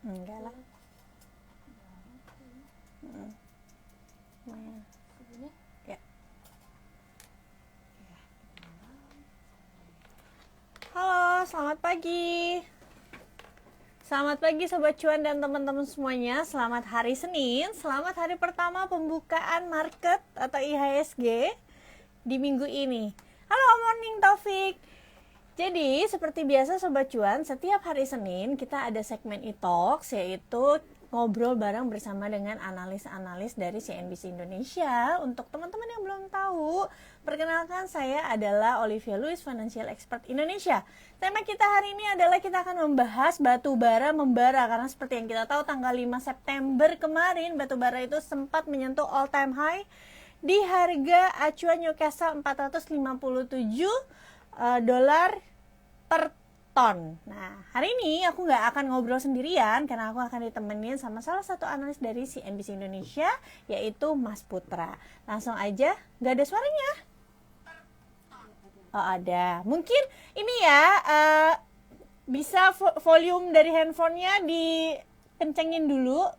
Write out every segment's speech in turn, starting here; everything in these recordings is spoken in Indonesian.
Enggak lah. Lumayan. Ya. Halo, selamat pagi. Selamat pagi Sobat Cuan dan teman-teman semuanya. Selamat hari Senin, selamat hari pertama pembukaan market atau IHSG di minggu ini. Halo, morning Taufik. Jadi, seperti biasa Sobat Cuan, setiap hari Senin kita ada segmen e-talks, yaitu ngobrol bareng bersama dengan analis-analis dari CNBC Indonesia. Untuk teman-teman yang belum tahu, perkenalkan saya adalah Olivia Louis, Financial Expert Indonesia. Tema kita hari ini adalah kita akan membahas batu bara membara, karena seperti yang kita tahu tanggal 5 September kemarin, batu bara itu sempat menyentuh all time high di harga acuan Newcastle 457 dolar per ton. Nah, hari ini aku nggak akan ngobrol sendirian karena aku akan ditemenin sama salah satu analis dari CNBC Indonesia, yaitu Mas Putra. Langsung aja, nggak ada suaranya. Oh, ada. Mungkin ini ya, bisa volume dari handphonenya dikencengin dulu.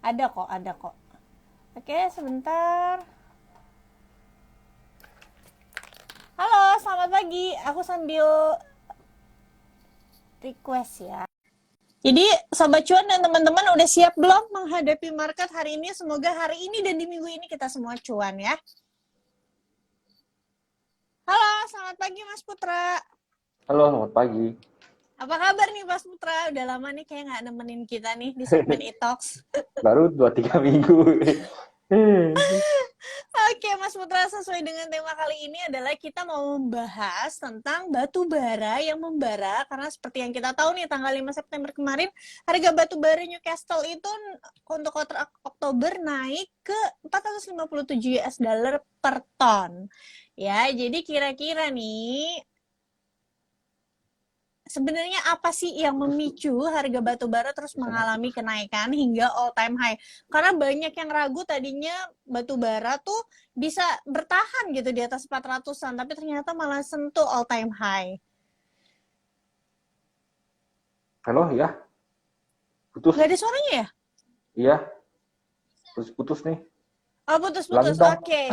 Ada kok. Oke, sebentar. Halo, selamat pagi. Aku sambil request ya. Jadi, Sobat Cuan dan teman-teman udah siap belum menghadapi market hari ini? Semoga hari ini dan di minggu ini kita semua cuan ya. Halo, selamat pagi Mas Putra. Halo, selamat pagi. Apa kabar nih Mas Putra? Udah lama nih kayak nggak nemenin kita nih di segmen e-talks. Baru 2-3 minggu. Oke, Mas Putra, sesuai dengan tema kali ini adalah kita mau membahas tentang batu bara yang membara, karena seperti yang kita tahu nih tanggal 5 September kemarin harga batu bara Newcastle itu untuk kontrak Oktober naik ke 457 US dollar per ton. Ya, jadi kira-kira nih sebenarnya apa sih yang memicu harga batu bara terus mengalami kenaikan hingga all time high? Karena banyak yang ragu tadinya batu bara tuh bisa bertahan gitu di atas 400-an, tapi ternyata malah sentuh all time high. Halo, ya. Putus. Nggak ada suaranya ya? Iya. Putus nih. Oh, putus-putus. Oke.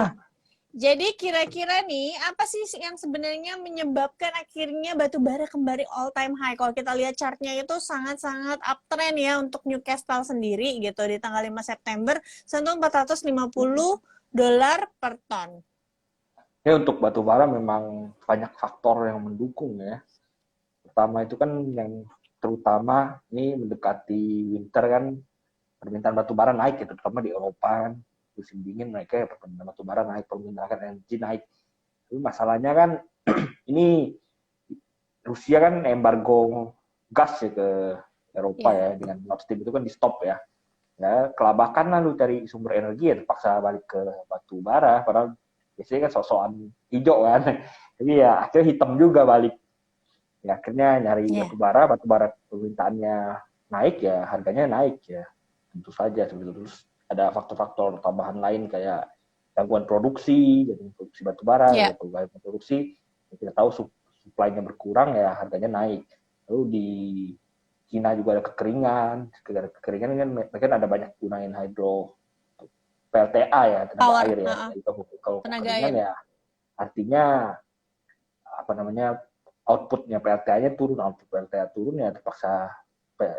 Jadi kira-kira nih, apa sih yang sebenarnya menyebabkan akhirnya batu bara kembali all time high? Kalau kita lihat chartnya itu sangat-sangat uptrend ya untuk Newcastle sendiri gitu di tanggal 5 September sentuh 450 dolar per ton. Ya, untuk batu bara memang banyak faktor yang mendukung ya. Pertama itu kan yang terutama ini mendekati winter kan, permintaan batu bara naik ya, terutama di Eropa kan. Musim dingin mereka ya permintaan batu bara naik, permintaan energi naik. Tapi masalahnya kan ini Rusia kan embargo gas ya ke Eropa ya, dengan Nord Stream itu kan di stop ya. Ya kelabakan lah lu cari sumber energi ya terpaksa balik ke batu bara, padahal biasanya kan sosokan hijau kan. Jadi ya akhirnya hitam juga balik. Ya akhirnya nyari batu bara permintaannya naik ya, harganya naik ya. Tentu saja seperti itu. Terus ada faktor-faktor tambahan lain kayak gangguan produksi, jadi produksi batu bara, gangguan produksi. Kita tahu supply-nya berkurang ya harganya naik. Lalu di Cina juga ada kekeringan kan mereka ada banyak gunain hidro PLTA ya, tenaga air ya. Kalau kekeringan ya artinya apa namanya, outputnya PLTA-nya turun, output PLTA turun ya terpaksa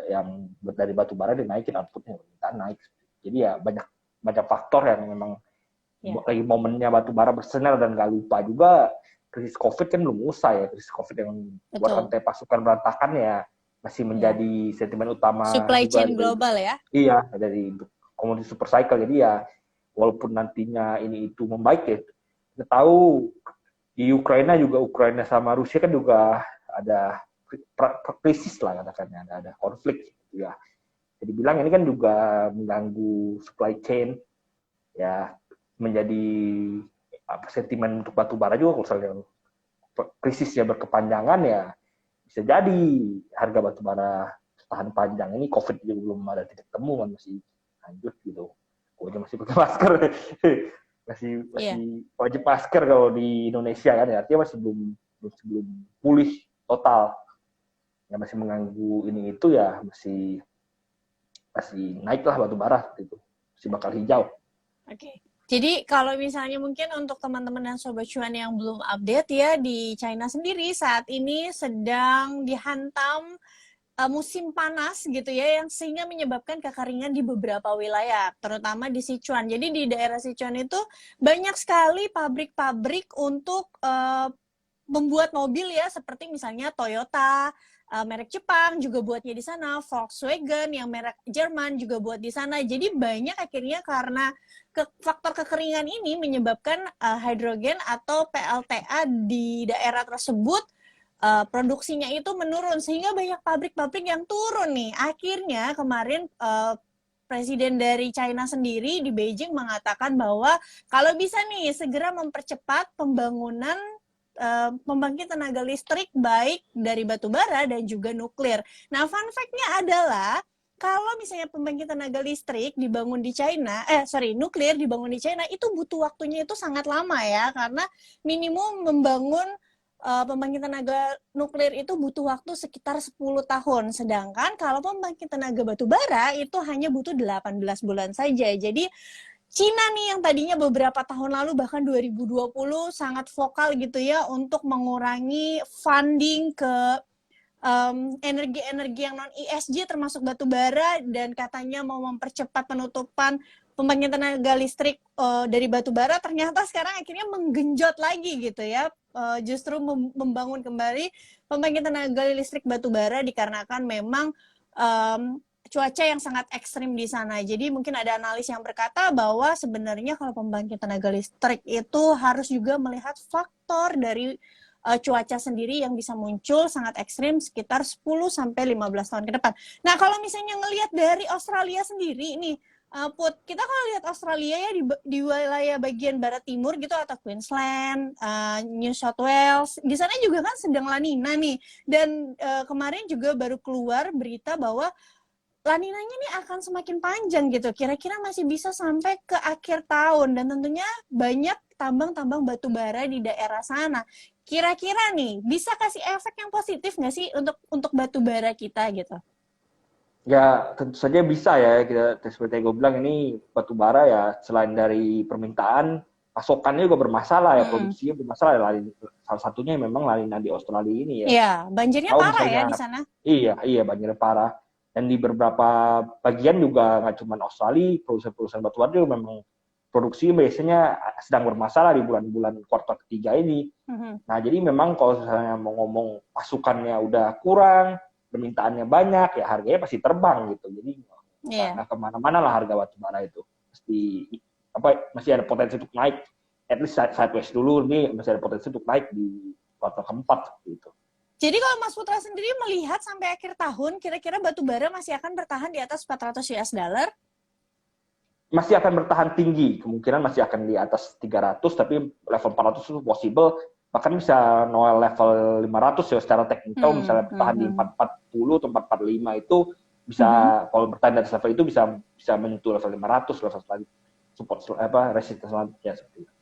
yang dari batu bara dinaikin outputnya, permintaan naik. Jadi ya banyak faktor yang memang lagi momennya batu bara bersinar. Dan gak lupa juga krisis COVID kan belum usai ya, krisis COVID yang buat rantai pasukan berantakan ya masih menjadi sentimen utama supply juga chain global ya. Iya, dari komoditi super cycle. Jadi ya walaupun nantinya ini itu membaik ya, kita tahu di Ukraina sama Rusia kan juga ada krisis lah katakannya, ada konflik gitu ya. Jadi bilang ini kan juga mengganggu supply chain ya, menjadi sentimen untuk batu bara juga. Kalau misalnya krisisnya berkepanjangan ya bisa jadi harga batu bara tahan panjang. Ini COVID juga belum ada titik temu kan, masih lanjut gitu. Gue masih pakai masker. masih wajib masker kalau di Indonesia kan ya, artinya masih belum pulih total. Ya masih mengganggu ini itu ya, masih pasti naiklah batu bara itu, masih bakal hijau. Oke. Jadi kalau misalnya mungkin untuk teman-teman dan Sobat Cuan yang belum update ya, di China sendiri saat ini sedang dihantam musim panas gitu ya, yang sehingga menyebabkan kekeringan di beberapa wilayah, terutama di Sichuan. Jadi di daerah Sichuan itu banyak sekali pabrik-pabrik untuk membuat mobil ya, seperti misalnya Toyota, merek Jepang juga buatnya di sana, Volkswagen yang merek Jerman juga buat di sana. Jadi banyak akhirnya karena faktor kekeringan ini menyebabkan hidrogen atau PLTA di daerah tersebut produksinya itu menurun, sehingga banyak pabrik-pabrik yang turun nih. Akhirnya kemarin Presiden dari China sendiri di Beijing mengatakan bahwa kalau bisa nih segera mempercepat pembangunan pembangkit tenaga listrik baik dari batu bara dan juga nuklir. Nah, fun fact-nya adalah kalau misalnya pembangkit tenaga listrik dibangun di China, nuklir dibangun di China, itu butuh waktunya itu sangat lama ya, karena minimum membangun pembangkit tenaga nuklir itu butuh waktu sekitar 10 tahun. Sedangkan kalau pembangkit tenaga batu bara itu hanya butuh 18 bulan saja. Jadi Cina nih yang tadinya beberapa tahun lalu bahkan 2020 sangat vokal gitu ya untuk mengurangi funding ke energi-energi yang non ESG termasuk batu bara, dan katanya mau mempercepat penutupan pembangkit tenaga listrik dari batu bara, ternyata sekarang akhirnya menggenjot lagi gitu ya, justru membangun kembali pembangkit tenaga listrik batu bara dikarenakan memang cuaca yang sangat ekstrim di sana. Jadi mungkin ada analis yang berkata bahwa sebenarnya kalau pembangkit tenaga listrik itu harus juga melihat faktor dari cuaca sendiri yang bisa muncul sangat ekstrim sekitar 10-15 tahun ke depan. Nah, kalau misalnya ngelihat dari Australia sendiri nih, Put, kita kalau lihat Australia ya di wilayah bagian barat timur gitu, atau Queensland, New South Wales, di sana juga kan sedang La Nina nih. Dan kemarin juga baru keluar berita bahwa La Ninanya nih akan semakin panjang gitu. Kira-kira masih bisa sampai ke akhir tahun, dan tentunya banyak tambang-tambang batu bara di daerah sana. Kira-kira nih bisa kasih efek yang positif nggak sih untuk batu bara kita gitu? Ya, tentu saja bisa ya. Seperti yang gue bilang, ini batu bara ya, selain dari permintaan, pasokannya juga bermasalah ya, produksinya bermasalah. Salah satunya memang La Nina di Australia ini ya. Iya, banjirnya Tahu parah ya misalnya, di sana. iya banjirnya parah. Dan di beberapa bagian juga nggak cuma Australia, perusahaan-perusahaan batu bara juga memang produksi biasanya sedang bermasalah di bulan-bulan kuartal ketiga ini. Nah, jadi memang kalau misalnya mau ngomong pasukannya udah kurang, permintaannya banyak, ya harganya pasti terbang gitu. Jadi nggak kemana-mana lah harga batu bara itu. Masih ada potensi untuk naik. At least sideways dulu nih, masih ada potensi untuk naik di kuartal keempat gitu. Jadi kalau Mas Putra sendiri melihat sampai akhir tahun, kira-kira batu bara masih akan bertahan di atas 400 US dollar? Masih akan bertahan tinggi, kemungkinan masih akan di atas 300, tapi level 400 itu possible, bahkan bisa noel level 500 ya secara teknikal, misalnya bertahan di 440 atau 445 itu bisa, kalau bertahan dari level itu bisa menyentuh level 500, level selanjutnya, support resistance selanjutnya seperti itu.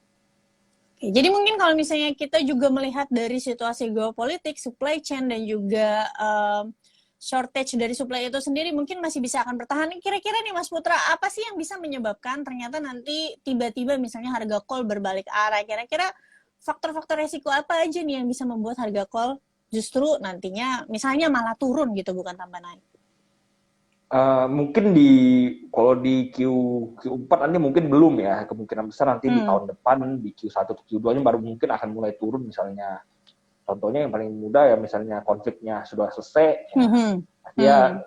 Jadi mungkin kalau misalnya kita juga melihat dari situasi geopolitik, supply chain, dan juga shortage dari supply itu sendiri mungkin masih bisa akan bertahan. Kira-kira nih Mas Putra, apa sih yang bisa menyebabkan ternyata nanti tiba-tiba misalnya harga coal berbalik arah? Kira-kira faktor-faktor resiko apa aja nih yang bisa membuat harga coal justru nantinya misalnya malah turun gitu, bukan tambah naik? Mungkin kalau di Q4 nanti mungkin belum ya, kemungkinan besar nanti di tahun depan di Q1 atau Q2-nya baru mungkin akan mulai turun. Misalnya contohnya yang paling mudah ya, misalnya konfliknya sudah selesai, ya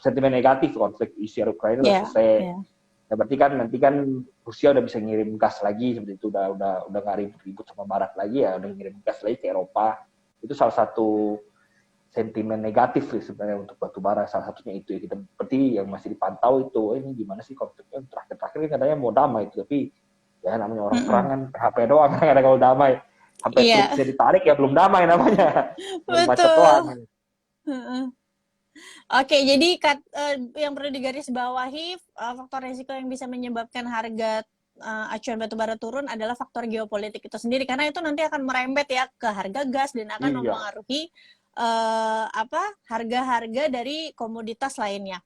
sentimen negatif konflik Rusia-Ukraina sudah selesai. Ya berarti kan nanti kan Rusia udah bisa ngirim gas lagi seperti itu, udah nggak ribut sama Barat lagi ya, udah ngirim gas lagi ke Eropa. Itu salah satu sentimen negatif sih sebenarnya untuk batu bara, salah satunya itu ya. Kita seperti yang masih dipantau itu, ini gimana sih konfliknya, terakhir katanya mau damai, tapi ya namanya orang perang kan HP doang kan, ada kalau damai sampai truknya ditarik ya belum damai namanya. Betul. Oke, jadi yang perlu digarisbawahi, faktor risiko yang bisa menyebabkan harga acuan batu bara turun adalah faktor geopolitik itu sendiri, karena itu nanti akan merembet ya ke harga gas dan akan mempengaruhi harga-harga dari komoditas lainnya.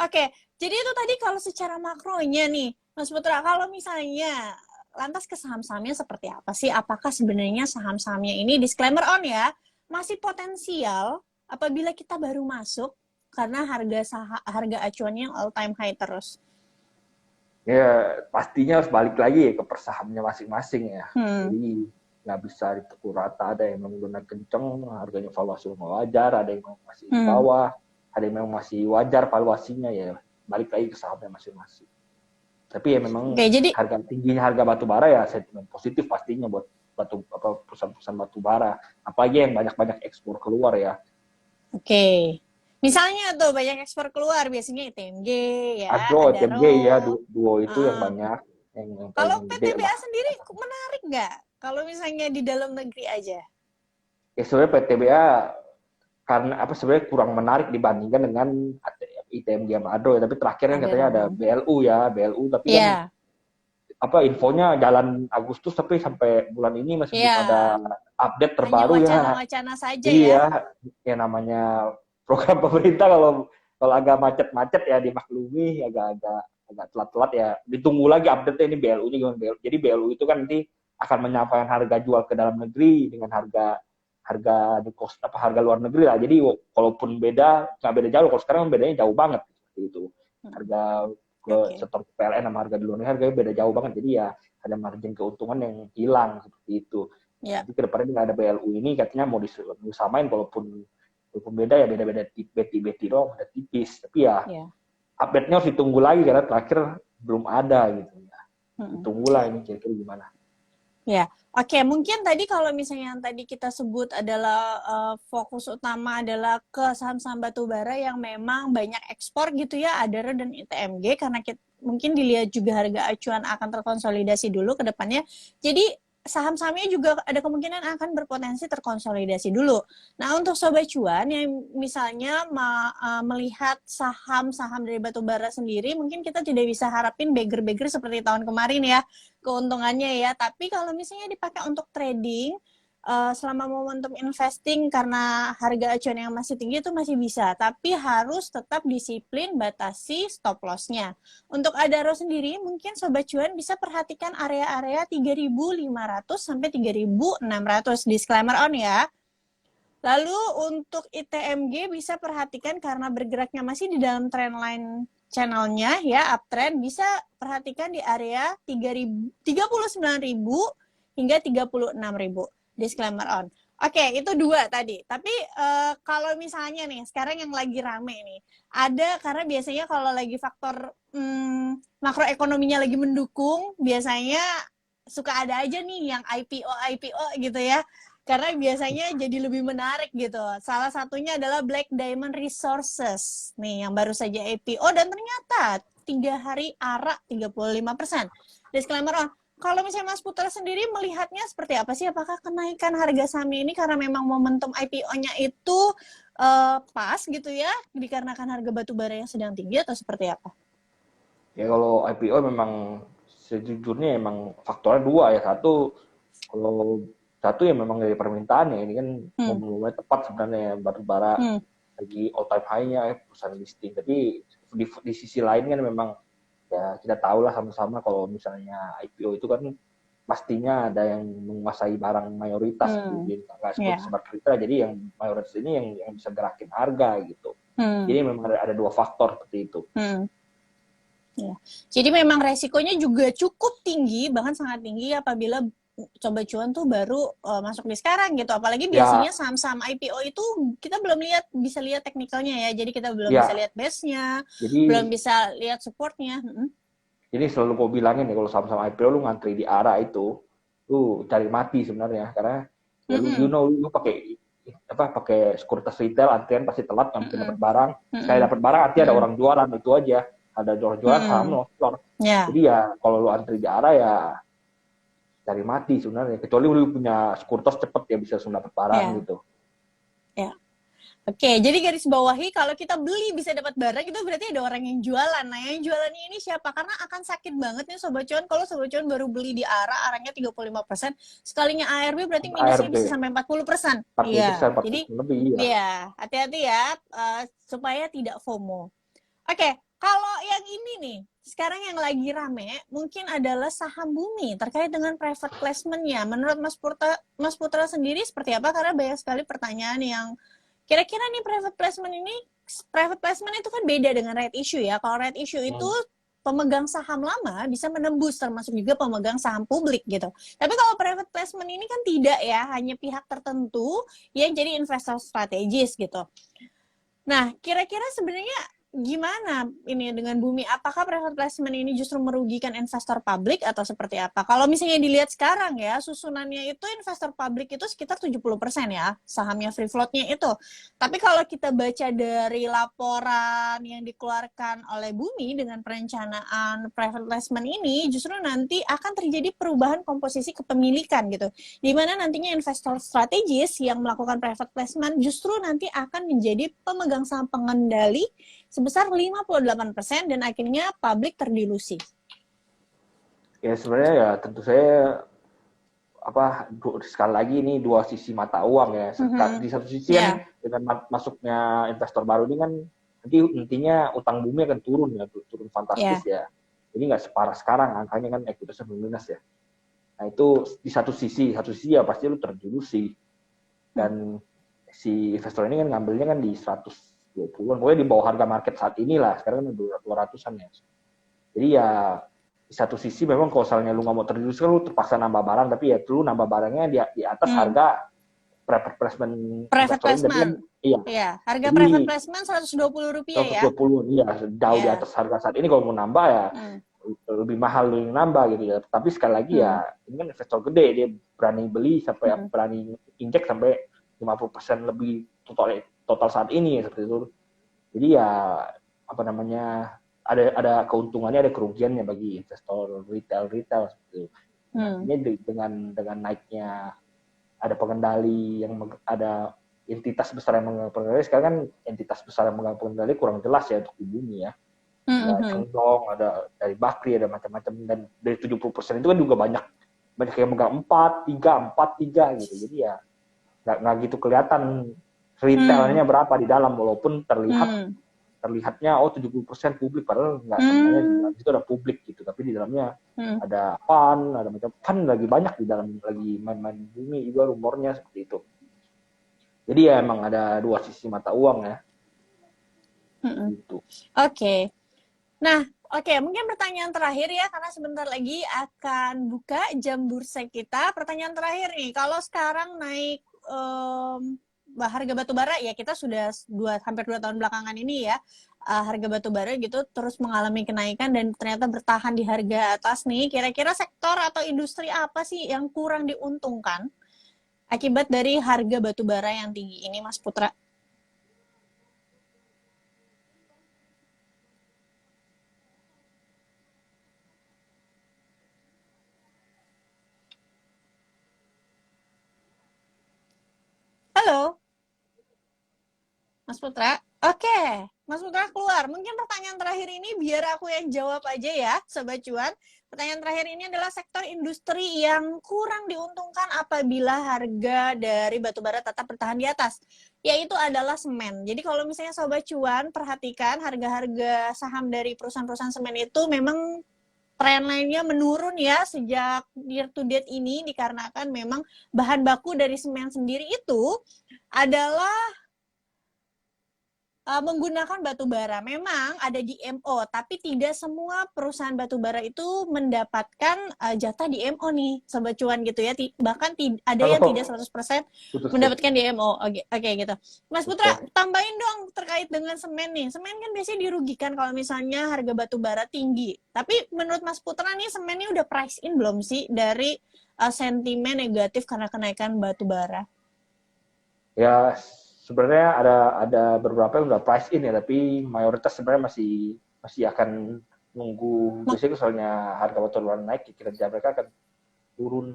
Oke, Jadi itu tadi kalau secara makronya nih, Mas Putra, kalau misalnya lantas ke saham-sahamnya seperti apa sih? Apakah sebenarnya saham-sahamnya ini disclaimer on ya, masih potensial apabila kita baru masuk karena harga acuannya yang all time high terus. Ya pastinya harus balik lagi ya ke persahamnya masing-masing ya. Jadi nggak bisa dipukul rata, ada yang memang benar kenceng, harganya valuasi wajar, ada yang masih di bawah, ada yang memang masih wajar valuasinya, ya balik lagi ke sahamnya masing-masing. Tapi ya memang jadi harga tingginya harga batu bara ya sentimen positif pastinya buat perusahaan-perusahaan batu bara, apalagi yang banyak-banyak ekspor keluar ya. Misalnya tuh banyak ekspor keluar, biasanya ITMG ya, Adro, TMG ya, Adaro. duo itu yang banyak, yang Kalau paling gede PTBA lah. sendiri menarik nggak? Kalau misalnya di dalam negeri aja? Ya sebenarnya PTBA karena apa sebenarnya kurang menarik dibandingkan dengan ITMG sama Adro ya, tapi terakhir kan katanya ada Adaro. BLU tapi kan Iya. apa infonya jalan Agustus tapi sampai bulan ini masih belum ada Iya. update Hanya terbaru ya. wacana-wacana saja Jadi ya. ya namanya program pemerintah kalau agak macet-macet ya dimaklumi, agak telat-telat ya ditunggu lagi update-nya ini BLU-nya gimana BLU. Jadi BLU itu kan nanti akan menyampaikan harga jual ke dalam negeri dengan harga di cost apa harga luar negeri lah. Jadi kalaupun nggak beda jauh, kalau sekarang bedanya jauh banget seperti itu. Harga ke setor PLN sama harga di luar negeri harganya beda jauh banget. Jadi ya ada margin keuntungan yang hilang seperti itu. Ya. Jadi kedepannya nggak ada BLU ini katanya mau disamain walaupun beda ya beda-beda beti dong, ada tipis. Tapi ya update-nya harus ditunggu lagi karena terakhir belum ada gitu ya. Tunggulah ini kira-kira gimana. Ya, oke. Mungkin tadi kalau misalnya yang tadi kita sebut adalah fokus utama adalah ke saham-saham batubara yang memang banyak ekspor gitu ya, Adaro dan ITMG, karena mungkin dilihat juga harga acuan akan terkonsolidasi dulu ke depannya. Jadi saham-sahamnya juga ada kemungkinan akan berpotensi terkonsolidasi dulu. Nah, untuk Sobat Cuan yang misalnya melihat saham-saham dari batubara sendiri, mungkin kita tidak bisa harapin beggar-beggar seperti tahun kemarin ya, keuntungannya ya. Tapi kalau misalnya dipakai untuk trading, selama momentum investing karena harga acuan yang masih tinggi itu masih bisa, tapi harus tetap disiplin batasi stop loss-nya. Untuk Adaro sendiri mungkin Sobat Cuan bisa perhatikan area-area 3.500 sampai 3.600, disclaimer on ya. Lalu untuk ITMG bisa perhatikan karena bergeraknya masih di dalam trendline channelnya ya, uptrend, bisa perhatikan di area 39.000 hingga 36.000. Disclaimer on. Oke, itu dua tadi. Tapi kalau misalnya nih, sekarang yang lagi rame nih, ada karena biasanya kalau lagi faktor makroekonominya lagi mendukung, biasanya suka ada aja nih yang IPO gitu ya. Karena biasanya jadi lebih menarik gitu. Salah satunya adalah Black Diamond Resources. Nih, yang baru saja IPO dan ternyata 3 hari ARA 35%. Disclaimer on. Kalau misalnya Mas Putra sendiri melihatnya seperti apa sih? Apakah kenaikan harga saham ini karena memang momentum IPO-nya itu pas gitu ya, dikarenakan harga batu bara yang sedang tinggi atau seperti apa? Ya kalau IPO memang sejujurnya emang faktornya dua ya. Satu ya memang dari permintaan ya. Ini kan momennya tepat sebenarnya batu bara lagi all time high-nya perusahaan listing. Tapi di sisi lain kan memang ya kita tahu lah sama-sama kalau misalnya IPO itu kan pastinya ada yang menguasai barang mayoritas jadi nggak seperti kita, jadi yang mayoritas ini yang bisa gerakin harga gitu. Jadi memang ada dua faktor seperti itu. Ya. Jadi memang resikonya juga cukup tinggi, bahkan sangat tinggi apabila Sobat Cuan tuh baru masuk di sekarang gitu. Apalagi biasanya saham-saham IPO itu kita belum bisa lihat teknikalnya ya. Jadi kita belum bisa lihat base-nya, belum bisa lihat support-nya. Jadi selalu gue bilangin ya kalau saham-saham IPO lu ngantri di ARA itu, lu cari mati sebenarnya karena ya lu pakai sekuritas retail antrian pasti telat nggak mungkin dapat barang. Sekali dapat barang artinya ada orang jualan itu aja. Ada orang jualan saham lo. Jadi ya kalau lu antri di ARA ya cari mati sebenarnya, kecuali lu punya sekuritas cepet ya bisa langsung dapat barang gitu. Ya. Oke, jadi garis bawahi kalau kita beli bisa dapat barang itu berarti ada orang yang jualan. Nah, yang jualannya ini siapa? Karena akan sakit banget nih Sobat Cuan kalau Sobat Cuan baru beli di ARA, ARA-nya 35%, sekalinya ARB berarti minusnya bisa sampai 40%. Iya. Jadi lebih, ya, hati-hati ya supaya tidak FOMO. Oke, Kalau yang ini nih, sekarang yang lagi rame mungkin adalah saham bumi terkait dengan private placement-nya. Menurut Mas Putra sendiri seperti apa? Karena banyak sekali pertanyaan yang kira-kira nih private placement itu kan beda dengan right issue ya. Kalau right issue itu pemegang saham lama bisa menembus, termasuk juga pemegang saham publik gitu. Tapi kalau private placement ini kan tidak ya, hanya pihak tertentu yang jadi investor strategis gitu. Nah, kira-kira sebenarnya gimana ini dengan bumi? Apakah private placement ini justru merugikan investor publik atau seperti apa? Kalau misalnya dilihat sekarang ya, susunannya itu investor publik itu sekitar 70% ya, sahamnya free float-nya itu. Tapi kalau kita baca dari laporan yang dikeluarkan oleh bumi dengan perencanaan private placement ini, justru nanti akan terjadi perubahan komposisi kepemilikan gitu. Di mana nantinya investor strategis yang melakukan private placement justru nanti akan menjadi pemegang saham pengendali sebesar 58% dan akhirnya publik terdilusi. Ya sebenarnya ya tentu saya sekali lagi ini dua sisi mata uang ya. Di satu sisi kan dengan masuknya investor baru ini kan nantinya utang bumi akan turun ya, turun fantastis ya. Jadi nggak separah sekarang, angkanya kan ekuitasnya minus ya. Nah itu di satu sisi ya pasti lu terdilusi. Dan si investor ini kan ngambilnya kan di 120-an, pokoknya di bawah harga market saat ini lah, sekarang kan 200-an ya. Jadi ya di satu sisi memang kalau misalnya lu nggak mau terdilusi kan lu terpaksa nambah barang, tapi ya lu nambah barangnya di atas harga private placement. Iya, harga jadi, private placement Rp120 ya. 120, iya, jauh di atas harga saat ini. Kalau mau nambah ya lebih mahal lu yang nambah gitu ya. Tapi sekali lagi ya ini kan investor gede, dia berani beli sampai berani injek sampai 50% lebih total saat ini seperti itu. Jadi ya ada keuntungannya, ada kerugiannya bagi investor retail seperti itu. Ini dengan naiknya ada pengendali yang ada entitas besar yang memegang pengendali. Sekarang kan entitas besar yang memegang pengendali kurang jelas ya untuk di bumi ya. Ada Cengdong, ada dari Bakri, ada macam-macam, dan dari 70% itu kan juga banyak yang megang 4-3 gitu. Jadi ya nggak gitu kelihatan retailnya berapa di dalam, walaupun terlihatnya 70% publik, padahal nggak semuanya di dalam itu ada publik gitu, tapi di dalamnya ada ada macam lagi banyak di dalam, lagi main-main bumi juga rumornya seperti itu. Jadi ya emang ada dua sisi mata uang ya. Gitu. Oke. Nah, mungkin pertanyaan terakhir ya, karena sebentar lagi akan buka jam bursa kita. Pertanyaan terakhir nih, kalau sekarang naik harga batu bara ya, kita sudah hampir 2 tahun belakangan ini ya, harga batu bara gitu terus mengalami kenaikan dan ternyata bertahan di harga atas nih. Kira-kira sektor atau industri apa sih yang kurang diuntungkan akibat dari harga batu bara yang tinggi ini, Mas Putra? Halo, Mas Putra? Oke, Mas Putra keluar. Mungkin pertanyaan terakhir ini biar aku yang jawab aja ya, Sobat Cuan. Pertanyaan terakhir ini adalah sektor industri yang kurang diuntungkan apabila harga dari batubara tetap bertahan di atas, yaitu adalah semen. Jadi kalau misalnya Sobat Cuan perhatikan harga-harga saham dari perusahaan-perusahaan semen itu memang tren lainnya menurun ya sejak year to date ini, dikarenakan memang bahan baku dari semen sendiri itu adalah menggunakan batu bara. Memang ada DMO, tapi tidak semua perusahaan batu bara itu mendapatkan jatah DMO nih, Sobat Cuan gitu ya. Bahkan ada yang tidak 100% mendapatkan DMO. Oke, gitu. Mas Putra, tambahin dong terkait dengan semen nih. Semen kan biasanya dirugikan kalau misalnya harga batu bara tinggi. Tapi menurut Mas Putra nih, semen ini udah price in belum sih dari sentimen negatif karena kenaikan batu bara? Ya, sebenarnya ada beberapa yang udah price in ya, tapi mayoritas sebenarnya masih akan nunggu. Biasanya soalnya harga batu bara naik, kerja mereka akan turun.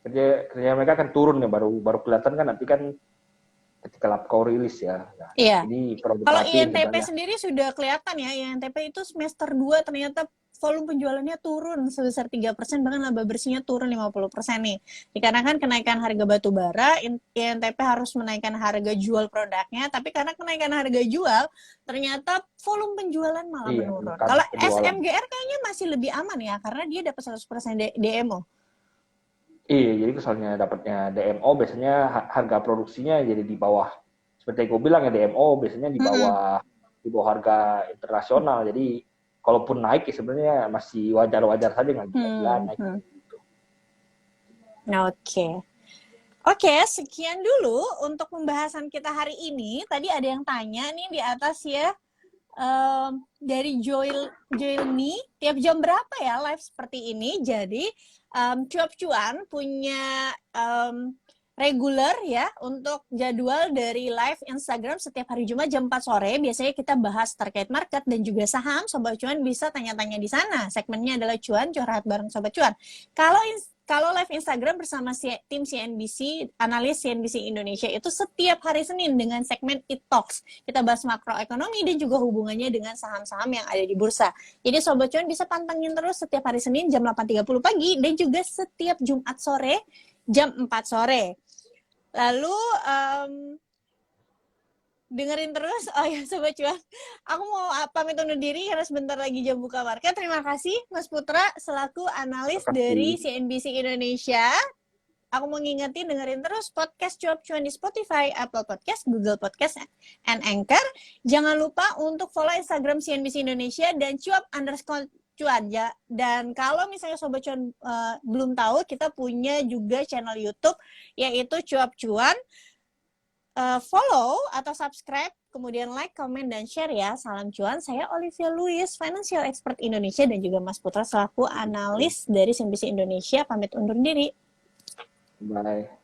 Kerja mereka akan turun ya, baru kelihatan kan nanti kan ketika Lapco rilis ya. Nah, iya. Jadi kalau INTP sendiri sudah kelihatan ya, INTP itu semester 2 ternyata volume penjualannya turun sebesar 3%, bahkan laba bersihnya turun 50% nih. Dikarenakan kenaikan harga batu bara, INTP harus menaikkan harga jual produknya, tapi karena kenaikan harga jual, ternyata volume penjualan malah Iya, menurun. menekan Kalau penjualan. SMGR kayaknya masih lebih aman ya, karena dia dapat 100% DMO. Iya, jadi misalnya dapatnya DMO biasanya harga produksinya jadi di bawah. Seperti yang gue bilang ya, DMO biasanya Mm-mm. di bawah harga internasional. Jadi kalaupun naik ya sebenarnya masih wajar-wajar saja, nggak gila-gila naik Hmm. gitu. Oke. Oke, sekian dulu untuk pembahasan kita hari ini. Tadi ada yang tanya nih di atas ya, dari Joilme, tiap jam berapa ya live seperti ini? Jadi cuap-cuan punya regular ya untuk jadwal dari live Instagram setiap hari Jumat jam 4 sore. Biasanya kita bahas terkait market dan juga saham. Sobat Cuan bisa tanya-tanya di sana. Segmennya adalah Cuan curhat bareng Sobat Cuan. Kalau live Instagram bersama tim CNBC, analis CNBC Indonesia itu setiap hari Senin dengan segmen It Talks. Kita bahas makroekonomi dan juga hubungannya dengan saham-saham yang ada di bursa. Jadi Sobat Cuan bisa pantengin terus setiap hari Senin jam 8.30 pagi dan juga setiap Jumat sore jam 4 sore. Lalu dengerin terus. Oh ya Sobat Cuan, aku mau pamit undur diri karena sebentar lagi jam buka market. Terima kasih Mas Putra selaku analis Terima dari kasih. CNBC Indonesia. Aku mau ngingetin dengerin terus podcast Cuap Cuan di Spotify, Apple Podcast, Google Podcast, and Anchor. Jangan lupa untuk follow Instagram CNBC Indonesia dan cuap_cuan ya. Dan kalau misalnya Sobat Cuan belum tahu, kita punya juga channel YouTube yaitu Cuap Cuan. Follow atau subscribe, kemudian like, comment, dan share ya. Salam cuan, saya Olivia Louis, Financial Expert Indonesia, dan juga Mas Putra selaku analis dari CNBC Indonesia. Pamit undur diri. Bye.